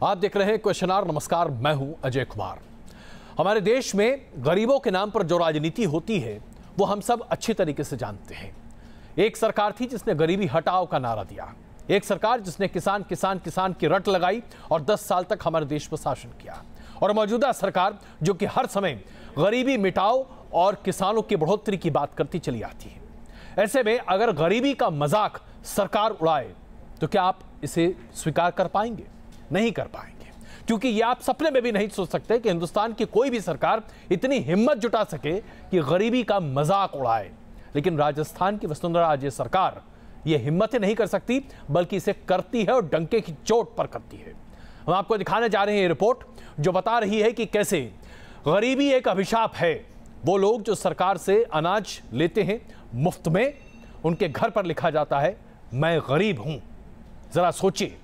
आप देख रहे हैं क्वेश्चन आवर। नमस्कार, मैं हूं अजय कुमार। हमारे देश में गरीबों के नाम पर जो राजनीति होती है वो हम सब अच्छी तरीके से जानते हैं। एक सरकार थी जिसने गरीबी हटाओ का नारा दिया, एक सरकार जिसने किसान किसान किसान की रट लगाई और 10 साल तक हमारे देश पर शासन किया, और मौजूदा सरकार जो कि हर समय गरीबी मिटाओ और किसानों की बढ़ोतरी की बात करती चली आती है। ऐसे में अगर गरीबी का मजाक सरकार उड़ाए तो क्या आप इसे स्वीकार कर पाएंगे? नहीं कर पाएंगे, क्योंकि ये आप सपने में भी नहीं सोच सकते कि हिंदुस्तान की कोई भी सरकार इतनी हिम्मत जुटा सके कि गरीबी का मजाक उड़ाए। लेकिन राजस्थान की वसुंधरा राजे सरकार ये हिम्मतें नहीं कर सकती, बल्कि इसे करती है और डंके की चोट पर करती है। हम आपको दिखाने जा रहे हैं ये रिपोर्ट जो बता रही है कि कैसे गरीबी एक अभिशाप है। वो लोग जो सरकार से अनाज लेते हैं मुफ्त में, उनके घर पर लिखा जाता है मैं गरीब हूं। जरा सोचिए,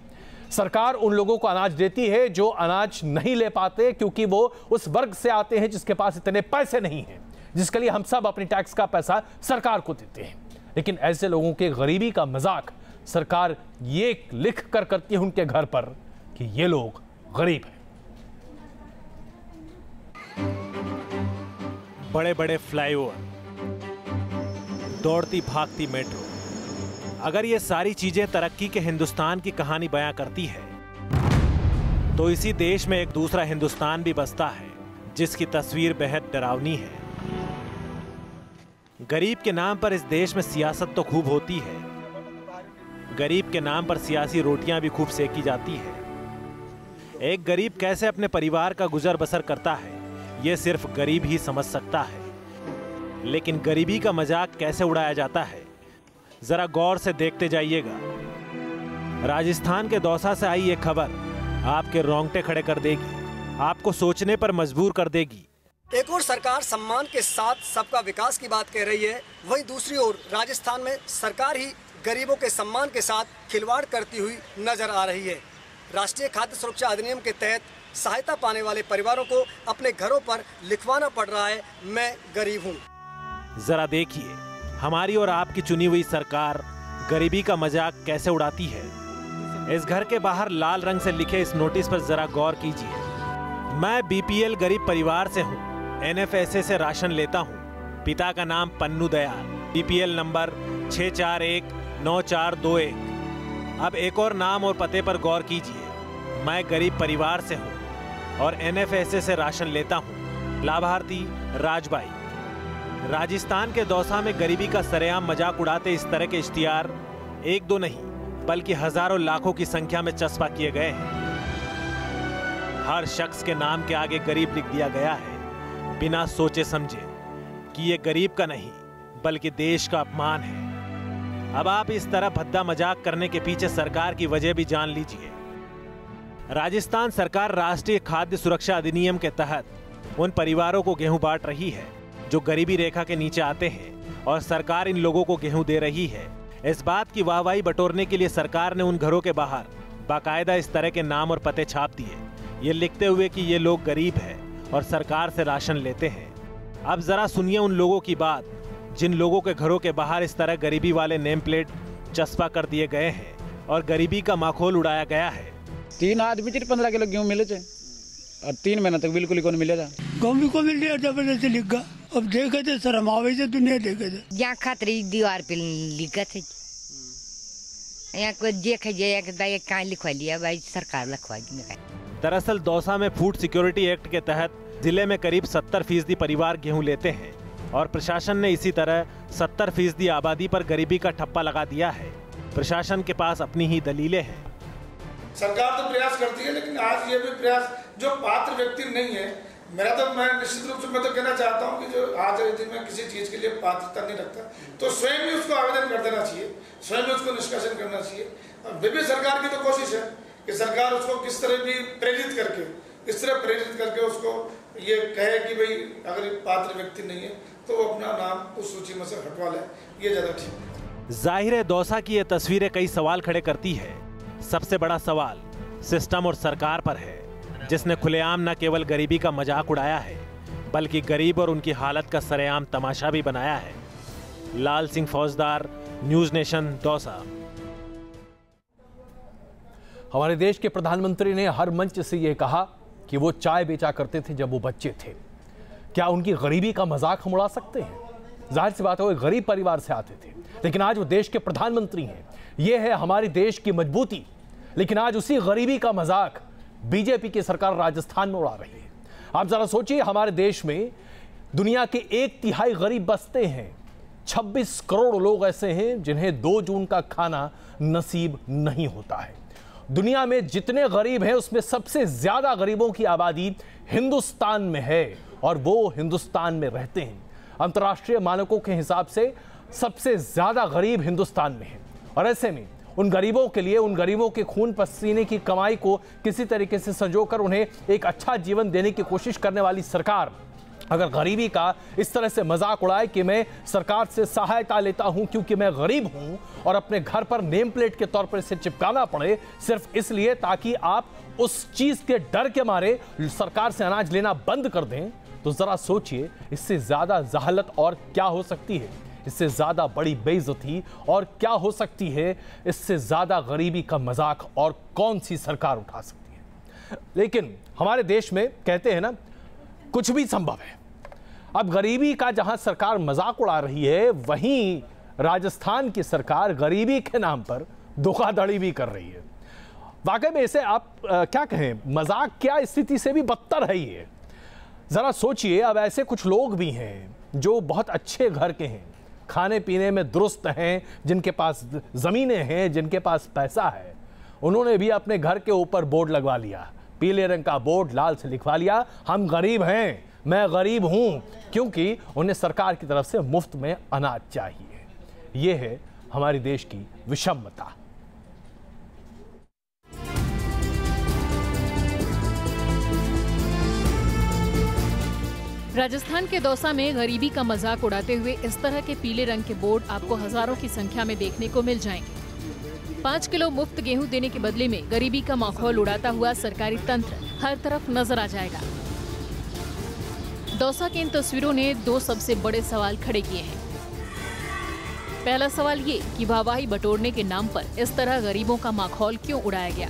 सरकार उन लोगों को अनाज देती है जो अनाज नहीं ले पाते, क्योंकि वो उस वर्ग से आते हैं जिसके पास इतने पैसे नहीं हैं, जिसके लिए हम सब अपनी टैक्स का पैसा सरकार को देते हैं। लेकिन ऐसे लोगों के गरीबी का मजाक सरकार ये लिख कर करती है उनके घर पर कि ये लोग गरीब हैं। बड़े बड़े फ्लाईओवर, दौड़ती भागती मेट्रो, अगर ये सारी चीजें तरक्की के हिंदुस्तान की कहानी बयां करती है तो इसी देश में एक दूसरा हिंदुस्तान भी बसता है जिसकी तस्वीर बेहद डरावनी है। गरीब के नाम पर इस देश में सियासत तो खूब होती है, गरीब के नाम पर सियासी रोटियां भी खूब सेकी जाती है। एक गरीब कैसे अपने परिवार का गुजर बसर करता है ये सिर्फ गरीब ही समझ सकता है। लेकिन गरीबी का मजाक कैसे उड़ाया जाता है जरा गौर से देखते जाइएगा। राजस्थान के दौसा से आई ये खबर आपके रोंगटे खड़े कर देगी, आपको सोचने पर मजबूर कर देगी। एक और सरकार सम्मान के साथ सबका विकास की बात कह रही है, वहीं दूसरी ओर राजस्थान में सरकार ही गरीबों के सम्मान के साथ खिलवाड़ करती हुई नजर आ रही है। राष्ट्रीय खाद्य सुरक्षा अधिनियम के तहत सहायता पाने वाले परिवारों को अपने घरों पर लिखवाना पड़ रहा है मैं गरीब हूँ। जरा देखिए हमारी और आपकी चुनी हुई सरकार गरीबी का मजाक कैसे उड़ाती है। इस घर के बाहर लाल रंग से लिखे इस नोटिस पर जरा गौर कीजिए। मैं बीपीएल गरीब परिवार से हूँ, एनएफएसए से राशन लेता हूँ। पिता का नाम पन्नू दयाल, बीपीएल नंबर 6419421। अब एक और नाम और पते पर गौर कीजिए। मैं गरीब परिवार से हूँ और एनएफएसए से राशन लेता हूँ। लाभार्थी राजबाई। राजस्थान के दौसा में गरीबी का सरेआम मजाक उड़ाते इस तरह के इश्तिहार एक दो नहीं बल्कि हजारों लाखों की संख्या में चस्पा किए गए हैं। हर शख्स के नाम के आगे गरीब लिख दिया गया है, बिना सोचे समझे कि ये गरीब का नहीं बल्कि देश का अपमान है। अब आप इस तरह भद्दा मजाक करने के पीछे सरकार की वजह भी जान लीजिए। राजस्थान सरकार राष्ट्रीय खाद्य सुरक्षा अधिनियम के तहत उन परिवारों को गेहूं बांट रही है जो गरीबी रेखा के नीचे आते हैं, और सरकार इन लोगों को गेहूं दे रही है। इस बात की वाहवाही बटोरने के लिए सरकार ने उन घरों के बाहर बाकायदा इस तरह के नाम और पते छाप दिए, ये लिखते हुए कि ये लोग गरीब हैं और सरकार से राशन लेते हैं। अब जरा सुनिए उन लोगों की बात जिन लोगों के घरों के बाहर इस तरह गरीबी वाले नेम प्लेट चस्पा कर दिए गए हैं और गरीबी का माखौल उड़ाया गया है। 3 आदमी 15 किलो गेहूँ मिले थे और 3 महीने तक बिल्कुल ही कौन मिलेगा। गेहूँ को मिल गया जबरदस्ती लिख गया। अब देखे थे शर्म आवे से दुनिया देखे थे यहाँ खतरी दीवार पे लिखा थे, यहाँ को देखे जाए कहाँ लिखवा लिया भाई, सरकार लिखवा दी। दरअसल दौसा में फूड सिक्योरिटी एक्ट के तहत जिले में करीब 70% परिवार गेहूं लेते हैं और प्रशासन ने इसी तरह 70% आबादी पर गरीबी का ठप्पा लगा दिया है। प्रशासन के पास अपनी ही दलीलें हैं। सरकार तो प्रयास करती है, लेकिन आज ये भी प्रयास जो पात्र व्यक्ति नहीं है, मैं निश्चित रूप से मैं तो कहना चाहता हूँ कि जो आज यदि मैं किसी चीज के लिए पात्रता नहीं रखता तो स्वयं ही उसको आवेदन कर देना चाहिए, स्वयं ही उसको निष्कासन करना चाहिए। और वे भी सरकार की तो कोशिश है कि सरकार उसको किस तरह भी प्रेरित करके उसको ये कहे कि भाई अगर पात्र व्यक्ति नहीं है तो वो अपना नाम उस सूची में से हटवा ले, ये ज्यादा ठीक है। जाहिर है दौसा की ये तस्वीरें कई सवाल खड़े करती है। सबसे बड़ा सवाल सिस्टम और सरकार पर है, जिसने खुलेआम न केवल गरीबी का मजाक उड़ाया है बल्कि गरीब और उनकी हालत का सरेआम तमाशा भी बनाया है। लाल सिंह फौजदार, न्यूज़ नेशन, दौसा। हमारे देश के प्रधानमंत्री ने हर मंच से यह कहा कि वो चाय बेचा करते थे जब वो बच्चे थे। क्या उनकी गरीबी का मजाक हम उड़ा सकते हैं? जाहिर सी बात है, वो गरीब परिवार से आते थे, लेकिन आज वो देश के प्रधानमंत्री हैं। ये है हमारे देश की मजबूती। लेकिन आज उसी गरीबी का मजाक बीजेपी की सरकार राजस्थान में उड़ा रही है। आप जरा सोचिए, हमारे देश में दुनिया के 1/3 गरीब बसते हैं। 26 करोड़ लोग ऐसे हैं जिन्हें 2 जून का खाना नसीब नहीं होता है। दुनिया में जितने गरीब हैं उसमें सबसे ज्यादा गरीबों की आबादी हिंदुस्तान में है और वो हिंदुस्तान में रहते हैं। अंतर्राष्ट्रीय मानकों के हिसाब से सबसे ज्यादा गरीब हिंदुस्तान में है और ऐसे में उन गरीबों के लिए, उन गरीबों के खून पसीने की कमाई को किसी तरीके से संजोकर उन्हें एक अच्छा जीवन देने की कोशिश करने वाली सरकार अगर गरीबी का इस तरह से मजाक उड़ाए कि मैं सरकार से सहायता लेता हूं क्योंकि मैं गरीब हूं और अपने घर पर नेम प्लेट के तौर पर इसे चिपकाना पड़े सिर्फ इसलिए ताकि आप उस चीज के डर के मारे सरकार से अनाज लेना बंद कर दें, तो जरा सोचिए इससे ज्यादा जहालत और क्या हो सकती है? इससे ज्यादा बड़ी बेइज्जती और क्या हो सकती है? इससे ज्यादा गरीबी का मजाक और कौन सी सरकार उठा सकती है? लेकिन हमारे देश में कहते हैं ना, कुछ भी संभव है। अब गरीबी का जहां सरकार मजाक उड़ा रही है, वहीं राजस्थान की सरकार गरीबी के नाम पर धोखाधड़ी भी कर रही है। वाकई में इसे आप क्या कहें, मजाक क्या, स्थिति से भी बदतर है ये। जरा सोचिए, अब ऐसे कुछ लोग भी हैं जो बहुत अच्छे घर के हैं, खाने पीने में दुरुस्त हैं, जिनके पास जमीनें हैं, जिनके पास पैसा है। उन्होंने भी अपने घर के ऊपर बोर्ड लगवा लिया, पीले रंग का बोर्ड लाल से लिखवा लिया, हम गरीब हैं, मैं गरीब हूं, क्योंकि उन्हें सरकार की तरफ से मुफ्त में अनाज चाहिए। यह है हमारे देश की विषमता। राजस्थान के दौसा में गरीबी का मजाक उड़ाते हुए इस तरह के पीले रंग के बोर्ड आपको हजारों की संख्या में देखने को मिल जाएंगे। 5 किलो मुफ्त गेहूं देने के बदले में गरीबी का माहौल उड़ाता हुआ सरकारी तंत्र हर तरफ नजर आ जाएगा। दौसा की इन तस्वीरों ने 2 सबसे बड़े सवाल खड़े किए हैं। पहला सवाल ये कि वाहवाही बटोरने के नाम पर इस तरह गरीबों का माहौल क्यों उड़ाया गया।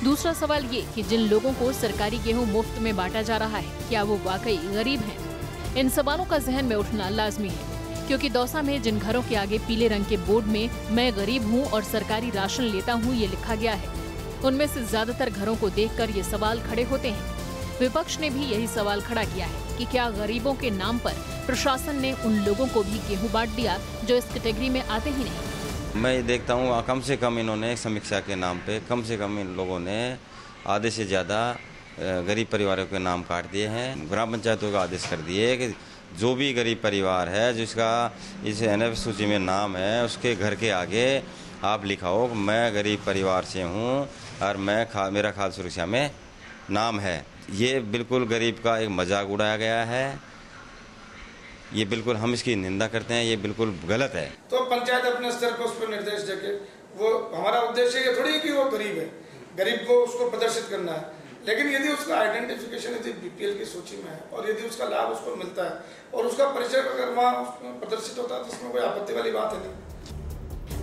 दूसरा सवाल ये कि जिन लोगों को सरकारी गेहूं मुफ्त में बांटा जा रहा है, क्या वो वाकई गरीब हैं? इन सवालों का जहन में उठना लाजमी है, क्योंकि दौसा में जिन घरों के आगे पीले रंग के बोर्ड में मैं गरीब हूं और सरकारी राशन लेता हूं ये लिखा गया है, उनमें से ज्यादातर घरों को देखकर ये सवाल खड़े होते हैं। विपक्ष ने भी यही सवाल खड़ा किया है कि क्या गरीबों के नाम पर प्रशासन ने उन लोगों को भी गेहूं बांट दिया जो इस कैटेगरी में आते ही नहीं। मैं देखता हूँ कम से कम इन्होंने समीक्षा के नाम पे कम से कम इन लोगों ने आधे से ज़्यादा गरीब परिवारों के नाम काट दिए हैं। ग्राम पंचायतों का आदेश कर दिए कि जो भी गरीब परिवार है जिसका इस NF सूची में नाम है, उसके घर के आगे आप लिखाओ मैं गरीब परिवार से हूँ और मेरा खाद्य सुरक्षा में नाम है। ये बिल्कुल गरीब का एक मजाक उड़ाया गया है। ये बिल्कुल हम इसकी निंदा करते हैं, ये बिल्कुल गलत है। तो पंचायत अपने स्तर पर उस पर निर्देश देके, वो हमारा उद्देश्य ये थोड़ी कि वो गरीब है, गरीब को उसको प्रदर्शित करना है, लेकिन यदि उसका आइडेंटिफिकेशन यदि BPL की सूची में है और यदि उसका लाभ उसको मिलता है और उसका परिचय अगर वहाँ प्रदर्शित होता है तो इसमें कोई आपत्ति वाली बात है नहीं।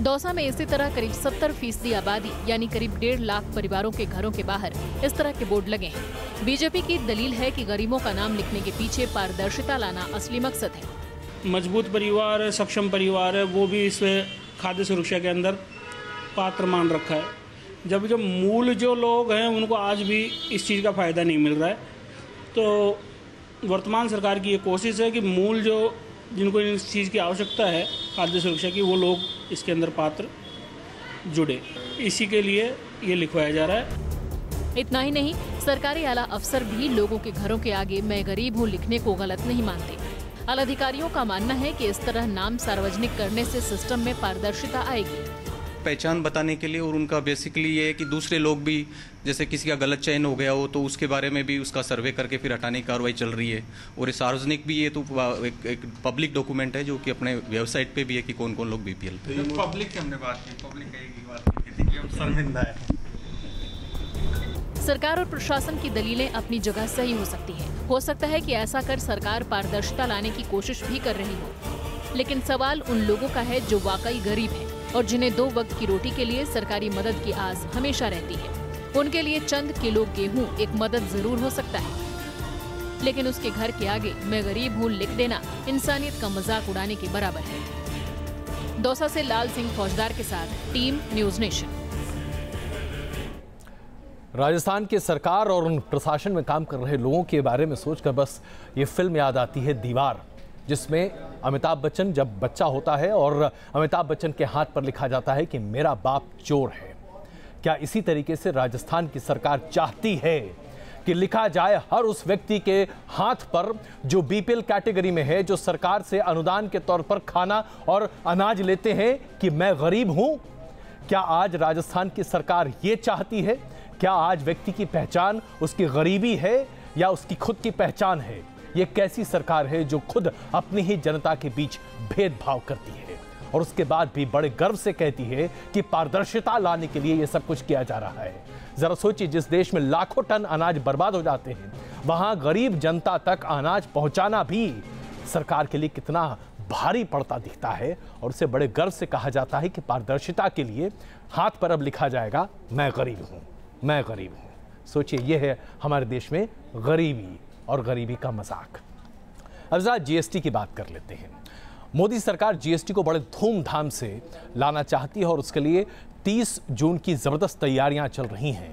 दौसा में इसी तरह करीब 70% आबादी यानी करीब 1.5 लाख परिवारों के घरों के बाहर इस तरह के बोर्ड लगे हैं। बीजेपी की दलील है कि गरीबों का नाम लिखने के पीछे पारदर्शिता लाना असली मकसद है। मजबूत परिवार है, सक्षम परिवार है, वो भी इस खाद्य सुरक्षा के अंदर पात्र मान रखा है। जब जो मूल जो लोग हैं उनको आज भी इस चीज़ का फायदा नहीं मिल रहा है। तो वर्तमान सरकार की ये कोशिश है कि मूल जो जिनको इस चीज़ की आवश्यकता है खाद्य सुरक्षा की, वो लोग इसके अंदर पात्र जुड़े। इसी के लिए ये लिखवाया जा रहा है। इतना ही नहीं, सरकारी आला अफसर भी लोगों के घरों के आगे मैं गरीब हूँ लिखने को गलत नहीं मानते। आला अधिकारियों का मानना है कि इस तरह नाम सार्वजनिक करने से सिस्टम में पारदर्शिता आएगी। पहचान बताने के लिए, और उनका बेसिकली ये है कि दूसरे लोग भी, जैसे किसी का गलत चयन हो गया हो तो उसके बारे में भी उसका सर्वे करके फिर हटाने की कार्रवाई चल रही है। और ये सार्वजनिक भी, ये तो एक पब्लिक डॉक्यूमेंट है जो कि अपने वेबसाइट पे भी है कि कौन कौन लोग BPL। पब्लिक की हमने बात की, पब्लिक की बात की थी कि हम शर्मिंदा है। सरकार और प्रशासन की दलीलें अपनी जगह सही हो सकती हैं। हो सकता है कि ऐसा कर सरकार पारदर्शिता लाने की कोशिश भी कर रही हो, लेकिन सवाल उन लोगों का है जो वाकई गरीब हैं, और जिन्हें 2 वक्त की रोटी के लिए सरकारी मदद की आस हमेशा रहती है, उनके लिए चंद किलो गेहूं एक मदद जरूर हो सकता है, लेकिन उसके घर के आगे मैं गरीब हूं लिख देना इंसानियत का मजाक उड़ाने के बराबर है। दौसा से लाल सिंह फौजदार के साथ टीम न्यूज नेशन। राजस्थान की सरकार और उन प्रशासन में काम कर रहे लोगों के बारे में सोचकर बस ये फिल्म याद आती है दीवार, जिसमें अमिताभ बच्चन जब बच्चा होता है और अमिताभ बच्चन के हाथ पर लिखा जाता है कि मेरा बाप चोर है। क्या इसी तरीके से राजस्थान की सरकार चाहती है कि लिखा जाए हर उस व्यक्ति के हाथ पर जो बीपीएल कैटेगरी में है, जो सरकार से अनुदान के तौर पर खाना और अनाज लेते हैं, कि मैं गरीब हूं? क्या आज राजस्थान की सरकार ये चाहती है? क्या आज व्यक्ति की पहचान उसकी गरीबी है या उसकी खुद की पहचान है? ये कैसी सरकार है जो खुद अपनी ही जनता के बीच भेदभाव करती है और उसके बाद भी बड़े गर्व से कहती है कि पारदर्शिता लाने के लिए ये सब कुछ किया जा रहा है। जरा सोचिए, जिस देश में लाखों टन अनाज बर्बाद हो जाते हैं, वहां गरीब जनता तक अनाज पहुंचाना भी सरकार के लिए कितना भारी पड़ता दिखता है और उसे बड़े गर्व से कहा जाता है कि पारदर्शिता के लिए हाथ पर अब लिखा जाएगा मैं गरीब हूं, मैं गरीब हूं। सोचिए, यह है हमारे देश में गरीबी और गरीबी का मजाक। अब जरा जीएसटी की बात कर लेते हैं। मोदी सरकार जीएसटी को बड़े धूमधाम से लाना चाहती है और उसके लिए 30 जून की जबरदस्त तैयारियां चल रही हैं।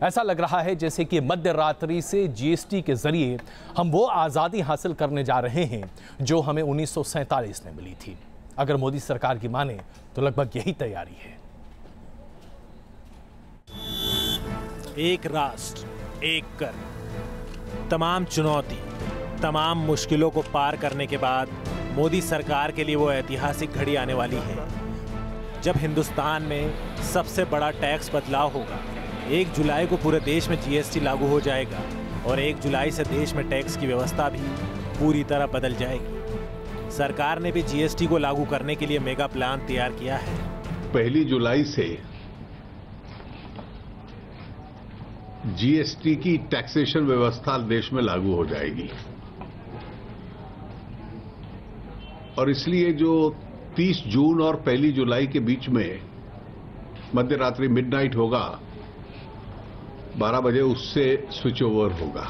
ऐसा लग रहा है जैसे कि मध्य रात्रि से जीएसटी के जरिए हम वो आज़ादी हासिल करने जा रहे हैं जो हमें 1947 में मिली थी। अगर मोदी सरकार की माने तो लगभग यही तैयारी है। एक राष्ट्र, एक कर, तमाम चुनौती, तमाम मुश्किलों को पार करने के बाद मोदी सरकार के लिए वो ऐतिहासिक घड़ी आने वाली है जब हिंदुस्तान में सबसे बड़ा टैक्स बदलाव होगा। 1 जुलाई को पूरे देश में जीएसटी लागू हो जाएगा और 1 जुलाई से देश में टैक्स की व्यवस्था भी पूरी तरह बदल जाएगी। सरकार ने भी जीएसटी को लागू करने के लिए मेगा प्लान तैयार किया है। 1 जुलाई से जीएसटी की टैक्सेशन व्यवस्था देश में लागू हो जाएगी और इसलिए जो 30 जून और 1 जुलाई के बीच में मध्य रात्रि मिडनाइट होगा, 12 बजे उससे स्विच ओवर होगा।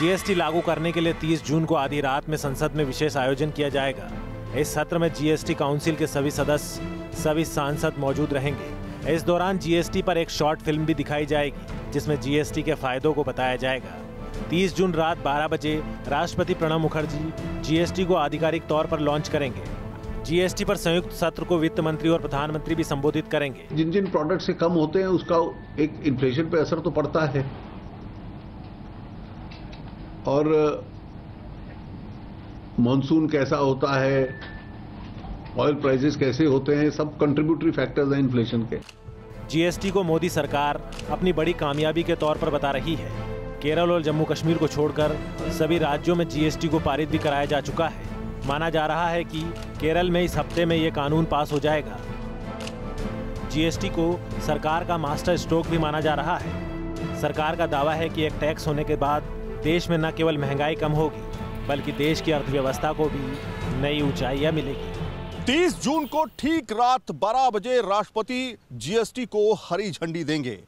जीएसटी लागू करने के लिए 30 जून को आधी रात में संसद में विशेष आयोजन किया जाएगा। इस सत्र में जीएसटी काउंसिल के सभी सदस्य, सभी सांसद मौजूद रहेंगे। इस दौरान जीएसटी पर एक शॉर्ट फिल्म भी दिखाई जाएगी जिसमें जीएसटी के फायदों को बताया जाएगा। 30 जून रात 12 बजे राष्ट्रपति प्रणब मुखर्जी जीएसटी को आधिकारिक तौर पर लॉन्च करेंगे। जीएसटी पर संयुक्त सत्र को वित्त मंत्री और प्रधानमंत्री भी संबोधित करेंगे। जिन जिन प्रोडक्ट से कम होते हैं उसका एक इन्फ्लेशन पे असर तो पड़ता है और मॉनसून कैसा होता है, ऑयल प्राइसेस कैसे होते हैं, सब कंट्रीब्यूटरी फैक्टर्स हैं इन्फ्लेशन के। जीएसटी को मोदी सरकार अपनी बड़ी कामयाबी के तौर पर बता रही है। केरल और जम्मू कश्मीर को छोड़कर सभी राज्यों में जीएसटी को पारित भी कराया जा चुका है। माना जा रहा है कि केरल में इस हफ्ते में ये कानून पास हो जाएगा। जीएसटी को सरकार का मास्टर स्ट्रोक भी माना जा रहा है। सरकार का दावा है कि एक टैक्स होने के बाद देश में न केवल महंगाई कम होगी बल्कि देश की अर्थव्यवस्था को भी नई ऊंचाइयां मिलेगी। 30 जून को ठीक रात 12 बजे राष्ट्रपति जीएसटी को हरी झंडी देंगे।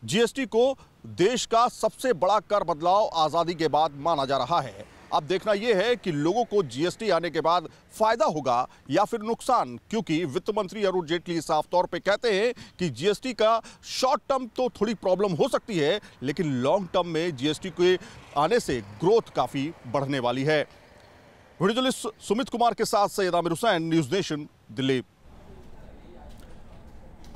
जीएसटी को देश का सबसे बड़ा कर बदलाव आजादी के बाद माना जा रहा है। अब देखना यह है कि लोगों को जीएसटी आने के बाद फायदा होगा या फिर नुकसान, क्योंकि वित्त मंत्री अरुण जेटली साफ तौर पे कहते हैं कि जीएसटी का शॉर्ट टर्म तो थोड़ी प्रॉब्लम हो सकती है, लेकिन लॉन्ग टर्म में जीएसटी के आने से ग्रोथ काफी बढ़ने वाली है। वीडियो जर्नलिस्ट सुमित कुमार के साथ Syed Aamir Hussain, news nation, Delhi.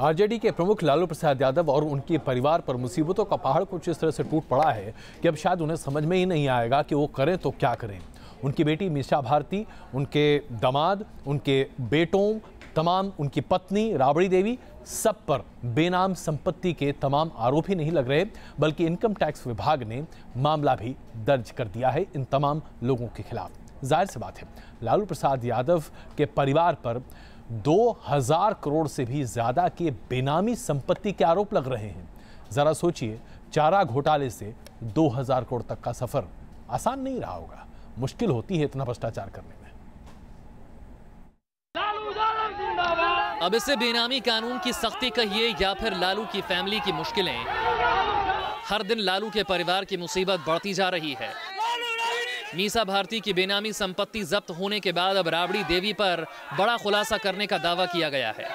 RJD के प्रमुख लालू प्रसाद यादव और उनके परिवार पर मुसीबतों का पहाड़ कुछ इस तरह से टूट पड़ा है कि अब शायद उन्हें समझ में ही नहीं आएगा कि वो करें तो क्या करें। उनकी बेटी मीसा भारती, उनके दामाद, उनके बेटों, तमाम उनकी पत्नी राबड़ी देवी, सब पर बेनाम संपत्ति के तमाम आरोप ही नहीं लग रहे बल्कि इनकम टैक्स विभाग ने मामला भी दर्ज कर दिया है इन तमाम लोगों के खिलाफ। जाहिर सी बात है, लालू प्रसाद यादव के परिवार पर 2000 करोड़ से भी ज्यादा के बेनामी संपत्ति के आरोप लग रहे हैं। जरा सोचिए, चारा घोटाले से 2000 करोड़ तक का सफर आसान नहीं रहा होगा। मुश्किल होती है इतना भ्रष्टाचार करने में। अब इसे बेनामी कानून की सख्ती कहिए या फिर लालू की फैमिली की मुश्किलें, हर दिन लालू के परिवार की मुसीबत बढ़ती जा रही है। मीसा भारती की बेनामी संपत्ति जब्त होने के बाद अब राबड़ी देवी पर बड़ा खुलासा करने का दावा किया गया है।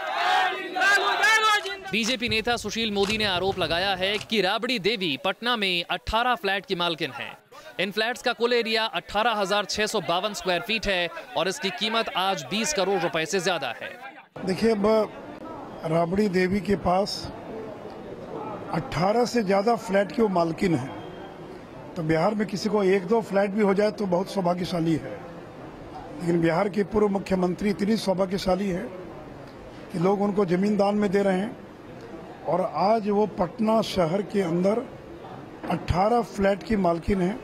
बीजेपी नेता सुशील मोदी ने आरोप लगाया है कि राबड़ी देवी पटना में 18 फ्लैट की मालकिन है। इन फ्लैट्स का कुल एरिया 18,652 स्क्वायर फीट है और इसकी कीमत आज 20 करोड़ रुपए से ज्यादा है। देखिए, अब राबड़ी देवी के पास 18 से ज्यादा फ्लैट की वो मालकिन है, तो बिहार में किसी को 1-2 फ्लैट भी हो जाए तो बहुत सौभाग्यशाली है। लेकिन बिहार के पूर्व मुख्यमंत्री इतनी सौभाग्यशाली है कि लोग उनको जमीन दान में दे रहे हैं और आज वो पटना शहर के अंदर 18 फ्लैट की मालकिन है।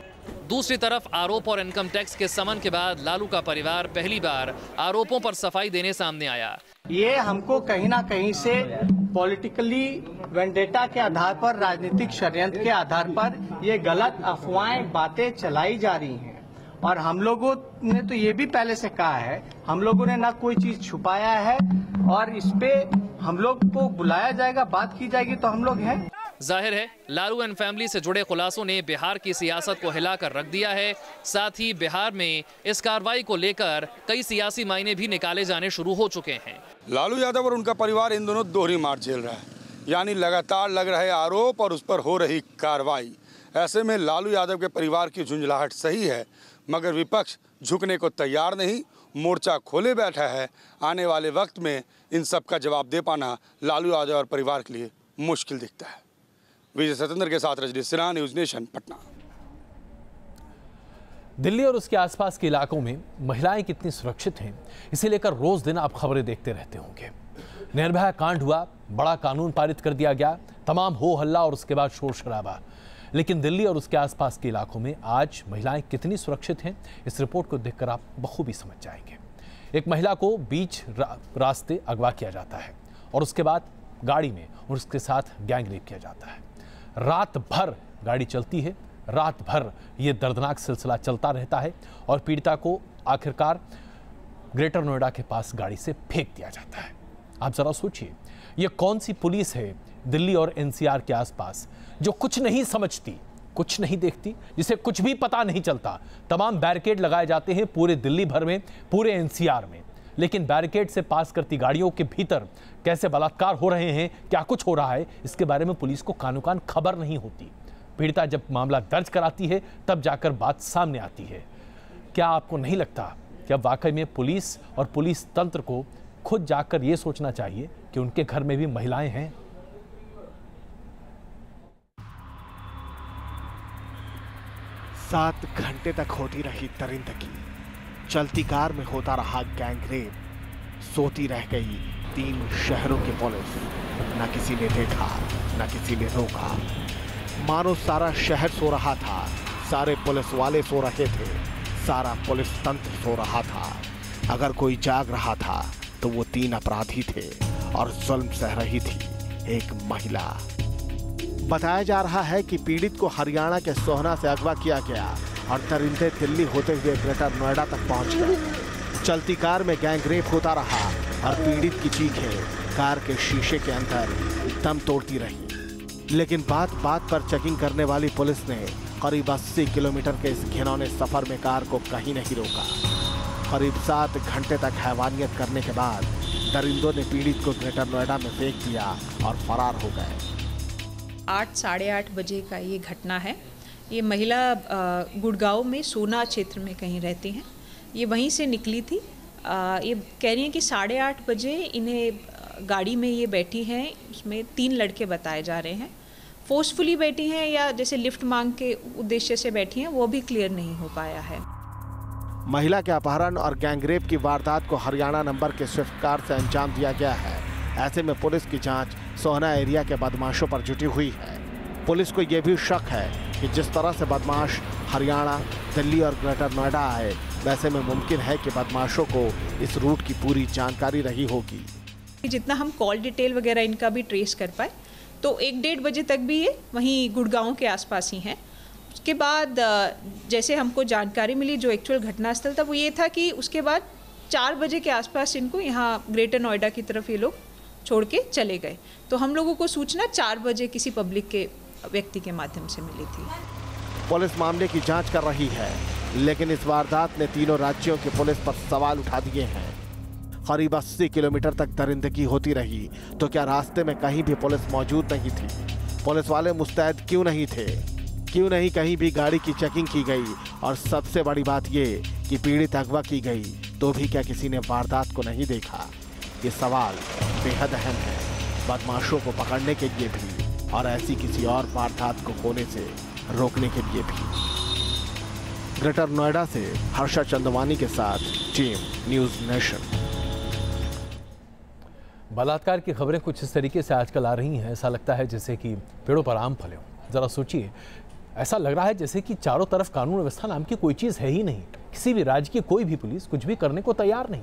दूसरी तरफ आरोप और इनकम टैक्स के समन के बाद लालू का परिवार पहली बार आरोपों पर सफाई देने सामने आया। ये हमको कहीं ना कहीं से पॉलिटिकली वेंडेटा के आधार पर, राजनीतिक षड्यंत्र के आधार पर ये गलत अफवाहें, बातें चलाई जा रही हैं। और हम लोगों ने तो ये भी पहले से कहा है, हम लोगों ने ना कोई चीज छुपाया है और इस पे हम लोग को बुलाया जाएगा, बात की जाएगी तो हम लोग हैं। जाहिर है लालू एंड फैमिली से जुड़े खुलासों ने बिहार की सियासत को हिलाकर रख दिया है। साथ ही बिहार में इस कार्रवाई को लेकर कई सियासी मायने भी निकाले जाने शुरू हो चुके हैं। लालू यादव और उनका परिवार इन दोनों दोहरी मार झेल रहा है, यानी लगातार लग रहे आरोप और उस पर हो रही कार्रवाई। ऐसे में लालू यादव के परिवार की झुंझलाहट सही है, मगर विपक्ष झुकने को तैयार नहीं, मोर्चा खोले बैठा है। आने वाले वक्त में इन सब का जवाब दे पाना लालू यादव और परिवार के लिए मुश्किल दिखता है। विजय सतेंद्र के साथ रजनीश सिन्हा, न्यूज़ नेशन, पटना। दिल्ली और उसके आसपास के इलाकों में महिलाएं कितनी सुरक्षित हैं, इसे लेकर रोज दिन आप खबरें देखते रहते होंगे। निर्भया कांड हुआ, बड़ा कानून पारित कर दिया गया, तमाम हो हल्ला और उसके बाद शोर शराबा। लेकिन दिल्ली और उसके आसपास के इलाकों में आज महिलाएं कितनी सुरक्षित हैं, इस रिपोर्ट को देखकर आप बखूबी समझ जाएंगे। एक महिला को बीच रास्ते अगवा किया जाता है और उसके बाद गाड़ी में उसके साथ गैंग रेप किया जाता है। रात भर गाड़ी चलती है, रात भर ये दर्दनाक सिलसिला चलता रहता है और पीड़िता को आखिरकार ग्रेटर नोएडा के पास गाड़ी से फेंक दिया जाता है। आप जरा सोचिए, ये कौन सी पुलिस है दिल्ली और एनसीआर के आसपास जो कुछ नहीं समझती, कुछ नहीं देखती, जिसे कुछ भी पता नहीं चलता। तमाम बैरिकेड लगाए जाते हैं पूरे दिल्ली भर में, पूरे एनसीआर में, लेकिन बैरिकेड से पास करती गाड़ियों के भीतर कैसे बलात्कार हो रहे हैं, क्या कुछ हो रहा है, इसके बारे में पुलिस को कानो कान खबर नहीं होती। पीड़िता जब मामला दर्ज कराती है तब जाकर बात सामने आती है। क्या आपको नहीं लगता कि अब वाकई में पुलिस और पुलिस तंत्र को खुद जाकर यह सोचना चाहिए कि उनके घर में भी महिलाएं हैं? सात घंटे तक होती रही दरिंदगी, चलती कार में होता रहा गैंगरेप, सोती रह गई 3 शहरों की पुलिस। न किसी ने देखा, न किसी ने रोका, मानो सारा शहर सो रहा था, सारे पुलिस वाले सो रहे थे, सारा पुलिस तंत्र सो रहा था। अगर कोई जाग रहा था तो वो 3 अपराधी थे और जुल्म सह रही थी एक महिला। बताया जा रहा है कि पीड़ित को हरियाणा के सोहना से अगवा किया गया और दरिंदे दिल्ली होते हुए ग्रेटर नोएडा तक पहुंच गए। चलती कार में गैंगरेप होता रहा और पीड़ित की चीखें कार के शीशे के अंदर दम तोड़ती रहीं। लेकिन बात बात पर चेकिंग करने वाली पुलिस ने करीब 80 किलोमीटर के इस घिनौने सफर में कार को कहीं नहीं रोका। करीब 7 घंटे तक हैवानियत करने के बाद दरिंदों ने पीड़ित को ग्रेटर नोएडा में फेंक दिया और फरार हो गए। 8 साढ़े 8 बजे का ये घटना है। ये महिला गुड़गांव में सोना क्षेत्र में कहीं रहती हैं। ये वहीं से निकली थी। ये कह रही हैं कि 8:30 बजे इन्हें गाड़ी में ये बैठी हैं, उसमें 3 लड़के बताए जा रहे हैं। फोर्सफुली बैठी हैं या जैसे लिफ्ट मांग के उद्देश्य से बैठी हैं, वो भी क्लियर नहीं हो पाया है। महिला के अपहरण और गैंगरेप की वारदात को हरियाणा नंबर के स्विफ्ट कार से अंजाम दिया गया है। ऐसे में पुलिस की जांच सोहना एरिया के बदमाशों पर जुटी हुई है। पुलिस को यह भी शक है कि जिस तरह से बदमाश हरियाणा, दिल्ली और ग्रेटर नोएडा आए, वैसे में मुमकिन है कि बदमाशों को इस रूट की पूरी जानकारी रही होगी। जितना हम कॉल डिटेल वगैरह इनका भी ट्रेस कर पाए, तो 1-1:30 बजे तक भी ये वहीं गुड़गांव के आसपास ही हैं। उसके बाद जैसे हमको जानकारी मिली, जो एक्चुअल घटनास्थल था वो ये था कि उसके बाद 4 बजे के आसपास इनको यहाँ ग्रेटर नोएडा की तरफ ये लोग छोड़ के चले गए। तो हम लोगों को सूचना 4 बजे किसी पब्लिक के व्यक्ति के माध्यम से मिली थी। पुलिस मामले की जांच कर रही है, लेकिन इस वारदात ने तीनों राज्यों की पुलिस पर सवाल उठा दिए हैं। करीब 80 किलोमीटर तक दरिंदगी होती रही, तो क्या रास्ते में कहीं भी पुलिस मौजूद नहीं थी? पुलिस वाले मुस्तैद क्यों नहीं थे? क्यों नहीं कहीं भी गाड़ी की चेकिंग की गई? और सबसे बड़ी बात ये कि पीड़ित अगवा की गई तो भी क्या किसी ने वारदात को नहीं देखा? ये सवाल बेहद अहम है, बदमाशों को पकड़ने के लिए भी और ऐसी किसी और वारदात को होने से रोकने के लिए भी। ग्रेटर नोएडा से हर्षा चंदवानी के साथ टीम न्यूज़ नेशन। बलात्कार की खबरें कुछ इस तरीके से आजकल आ रही हैं, ऐसा लगता है जैसे कि पेड़ों पर आम फले हों। जरा सोचिए, ऐसा लग रहा है जैसे कि चारों तरफ कानून व्यवस्था नाम की कोई चीज़ है ही नहीं। किसी भी राज्य की कोई भी पुलिस कुछ भी करने को तैयार नहीं।